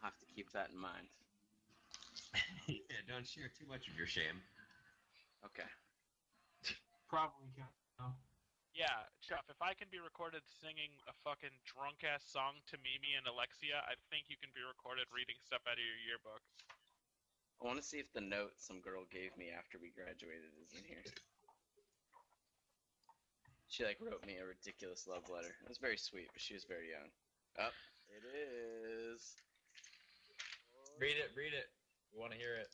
I'll have to keep that in mind. Yeah, don't share too much of your shame. Okay. Probably can't. No. Yeah, Chuff, if I can be recorded singing a fucking drunk-ass song to Mimi and Alexia, I think you can be recorded reading stuff out of your yearbook. I want to see if the note some girl gave me after we graduated is in here. She, wrote me a ridiculous love letter. It was very sweet, but she was very young. Oh, it is. Read it. We want to hear it.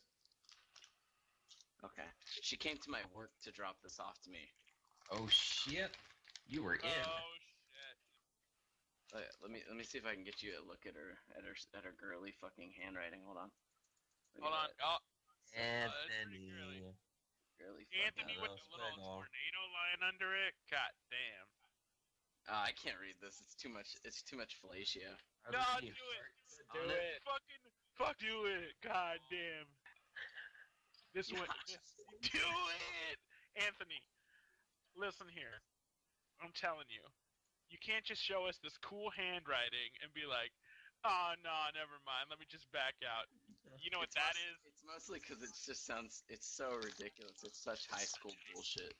Okay. She came to my work to drop this off to me. Oh shit! You were in. Oh shit! Let me see if I can get you a look at her girly fucking handwriting. Hold on. Hold on. Oh, Anthony. Girly Anthony with the little tornado line under it. God damn. I can't read this. It's too much. It's too much fellatio. No, do it. Do it. Fuck, do it. God damn. This one. Do it, Anthony. Listen here. I'm telling you. You can't just show us this cool handwriting and be like, oh, no, never mind. Let me just back out. You know what that is? It's mostly because it just sounds, it's so ridiculous. It's such high school bullshit.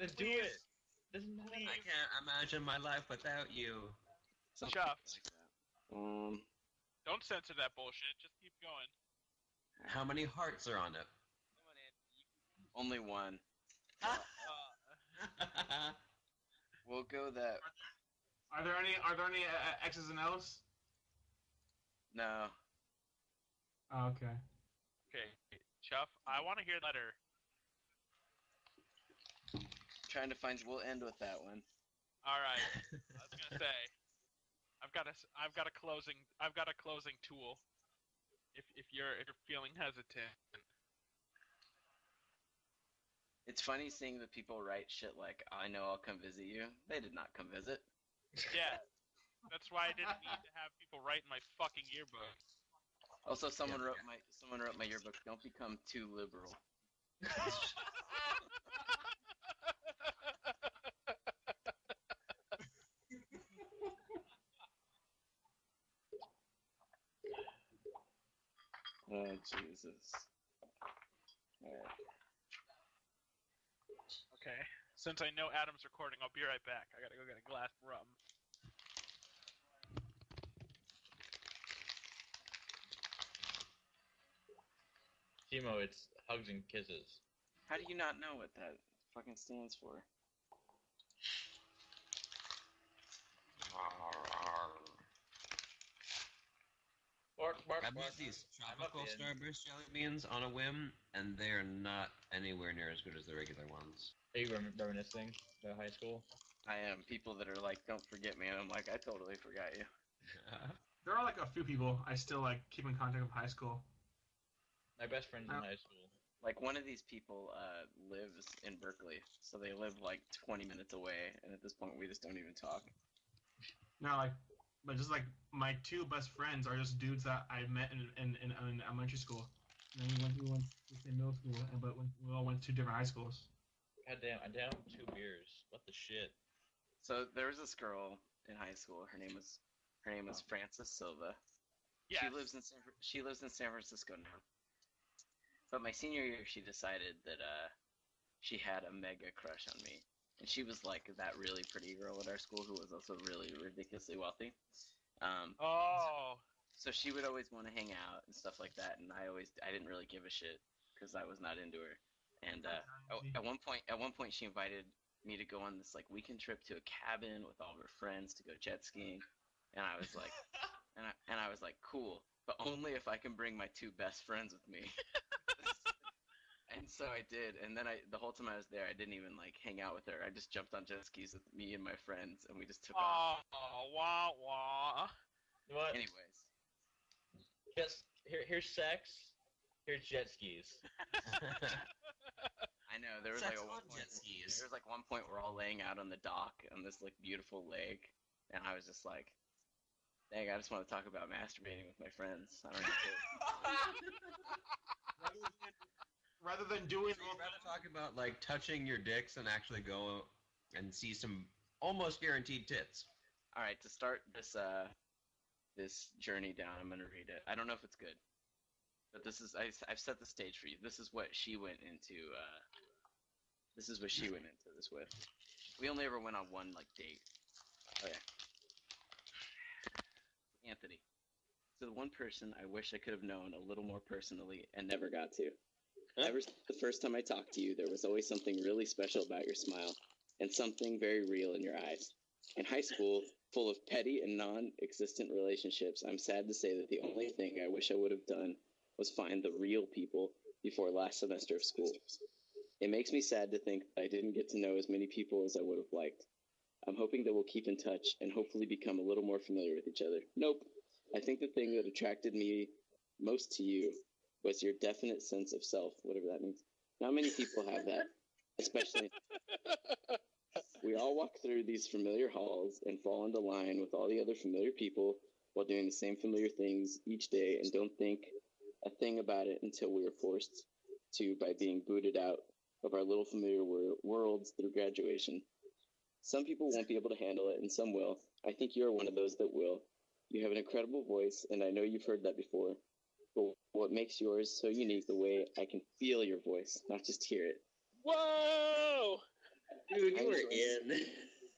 Then do it. Doesn't matter. I can't imagine my life without you. Chuff. Like that. Don't censor that bullshit. Just keep going. How many hearts are on it? Only one. We'll go that. Are there any X's and L's? No. Oh, okay. Okay, Chuff, I want to hear the letter. Trying to find. We'll end with that one. All right. I was gonna say, I've got a closing tool. If you're feeling hesitant. It's funny seeing the people write shit like, I know I'll come visit you. They did not come visit. Yeah. That's why I didn't need to have people write in my fucking yearbook. Also, someone wrote my yearbook. Don't become too liberal. Oh Jesus! Alright. Okay. Since I know Adam's recording, I'll be right back. I gotta go get a glass of rum. Timo, it's hugs and kisses. How do you not know what that fucking stands for? Bark, bark, I bark. bought these I'm tropical up in. Starburst jelly beans on a whim, and they're not anywhere near as good as the regular ones. Are you reminiscing about high school? I am. People that are like, don't forget me, and I'm like, I totally forgot you. There are a few people I still keep in contact with high school. My best friend's in high school. Like, one of these people lives in Berkeley, so they live 20 minutes away, and at this point we just don't even talk. No, but just my two best friends are just dudes that I met in elementary school. And then we went to the same middle school, but we all went to different high schools. God damn, I'm down 2 beers. What the shit? So there was this girl in high school. Her name was Frances Silva. Yes. She lives in San Francisco now. But my senior year, she decided that she had a mega crush on me, and she was that really pretty girl at our school who was also really ridiculously wealthy. So she would always want to hang out and stuff like that, and I didn't really give a shit because I was not into her. And at one point, she invited me to go on this weekend trip to a cabin with all of her friends to go jet skiing, and I was like, and I was like, cool, but only if I can bring my two best friends with me. And so I did, and then the whole time I was there, I didn't even hang out with her. I just jumped on jet skis with me and my friends, and we just took off. Oh, wah, wah. What? Anyways. Just here's sex. Here's jet skis. I know there was one point we're all laying out on the dock on this beautiful lake, and I was just like, dang, I just want to talk about masturbating with my friends. I don't know. Rather than doing. So you'd rather talk about touching your dicks and actually go and see some almost guaranteed tits. All right, to start this this journey down. I'm gonna read it. I don't know if it's good, but I've set the stage for you. This is what she went into. This is what she went into this with. We only ever went on one date. Okay. Anthony. So the one person I wish I could have known a little more personally and never got to. Ever since the first time I talked to you, there was always something really special about your smile and something very real in your eyes. In high school, full of petty and non-existent relationships, I'm sad to say that the only thing I wish I would have done was find the real people before last semester of school. It makes me sad to think that I didn't get to know as many people as I would have liked. I'm hoping that we'll keep in touch and hopefully become a little more familiar with each other. Nope. I think the thing that attracted me most to you was your definite sense of self, whatever that means. Not many people have that, especially. We all walk through these familiar halls and fall into line with all the other familiar people while doing the same familiar things each day and don't think a thing about it until we are forced to by being booted out of our little familiar worlds through graduation. Some people won't be able to handle it and some will. I think you are one of those that will. You have an incredible voice, and I know you've heard that before. But what makes yours so unique the way I can feel your voice, not just hear it. Whoa! Dude, you were in.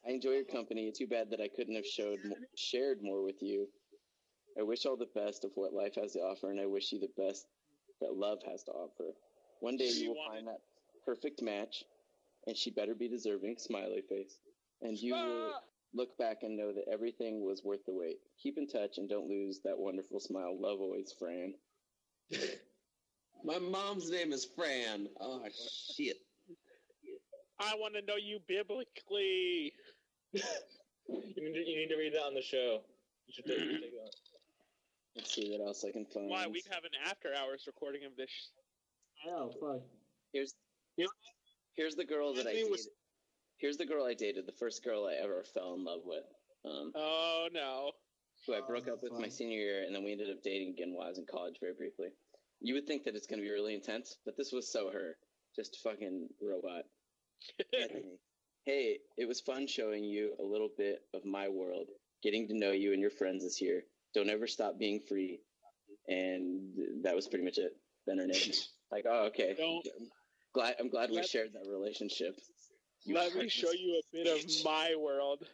I enjoy your company. Too bad that I couldn't have shared more with you. I wish all the best of what life has to offer, and I wish you the best that love has to offer. One day you will find that perfect match, and she better be deserving, smiley face. And you will look back and know that everything was worth the wait. Keep in touch and don't lose that wonderful smile. Love always, Fran. My mom's name is Fran. Oh, shit. I want to know you biblically. You need to read that on the show. You should take that. Let's see what else I can find. Why, we have an after-hours recording of this. Oh, fuck. Here's the girl that I dated. Here's the girl I dated, the first girl I ever fell in love with. Oh, no. Who I broke up with my senior year, and then we ended up dating again while I was in college very briefly. You would think that it's going to be really intense, but this was so her. Just fucking robot. Anthony, hey, it was fun showing you a little bit of my world, getting to know you and your friends this year. Don't ever stop being free. And that was pretty much it. Then her name. Like, oh, okay. I'm glad we shared that relationship. Let me show you a bit of my world.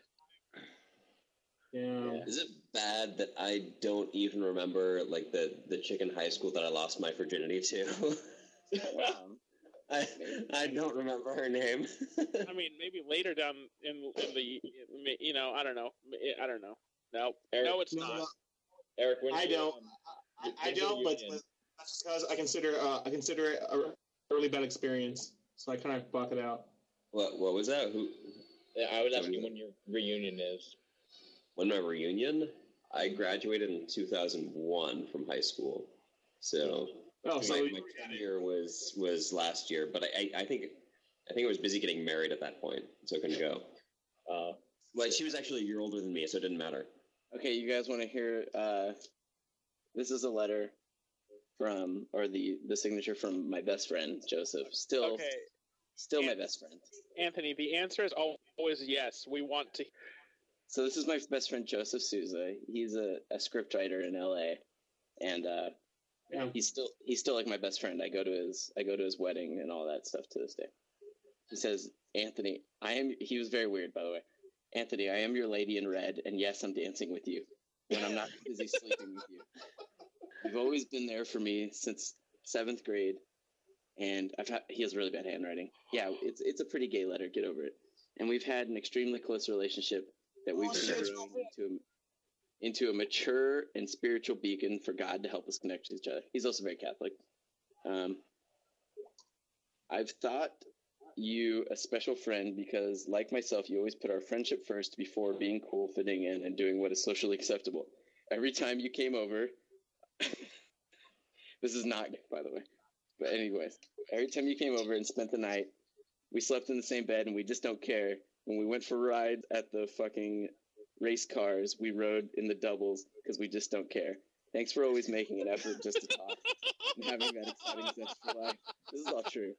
Yeah. Is it bad that I don't even remember the chick in high school that I lost my virginity to? I don't remember her name. I mean, maybe later down in the, I don't know. No, Eric, no, it's not. Eric, I don't, but that's because I consider it a really bad experience, so I kind of block it out. What was that? Who? Yeah, I was asking when your reunion is. When my reunion? I graduated in 2001 from high school, so my 10-year was last year. But I think I was busy getting married at that point, so I couldn't go. But she was actually a year older than me, so it didn't matter. Okay, you guys want to hear? This is a letter from, or the signature from my best friend Joseph. Still my best friend. Anthony, the answer is always yes. We want to. So this is my best friend Joseph Souza. He's a scriptwriter in LA, and he's still like my best friend. I go to his wedding and all that stuff to this day. He says, Anthony, he was very weird, by the way. Anthony, I am your lady in red, and yes, I'm dancing with you when I'm not busy sleeping with you. You've always been there for me since 7th grade, and he has really bad handwriting. Yeah, it's a pretty gay letter. Get over it. And we've had an extremely close relationship that we've been growing into a mature and spiritual beacon for God to help us connect with each other. He's also very Catholic. I've thought you a special friend because, like myself, you always put our friendship first before being cool, fitting in, and doing what is socially acceptable. Every time you came over, this is not gay, by the way, but anyways, every time you came over and spent the night, we slept in the same bed and we just don't care. When we went for rides at the fucking race cars, we rode in the doubles because we just don't care. Thanks for always making an effort just to talk and having that exciting zest for life. This is all true.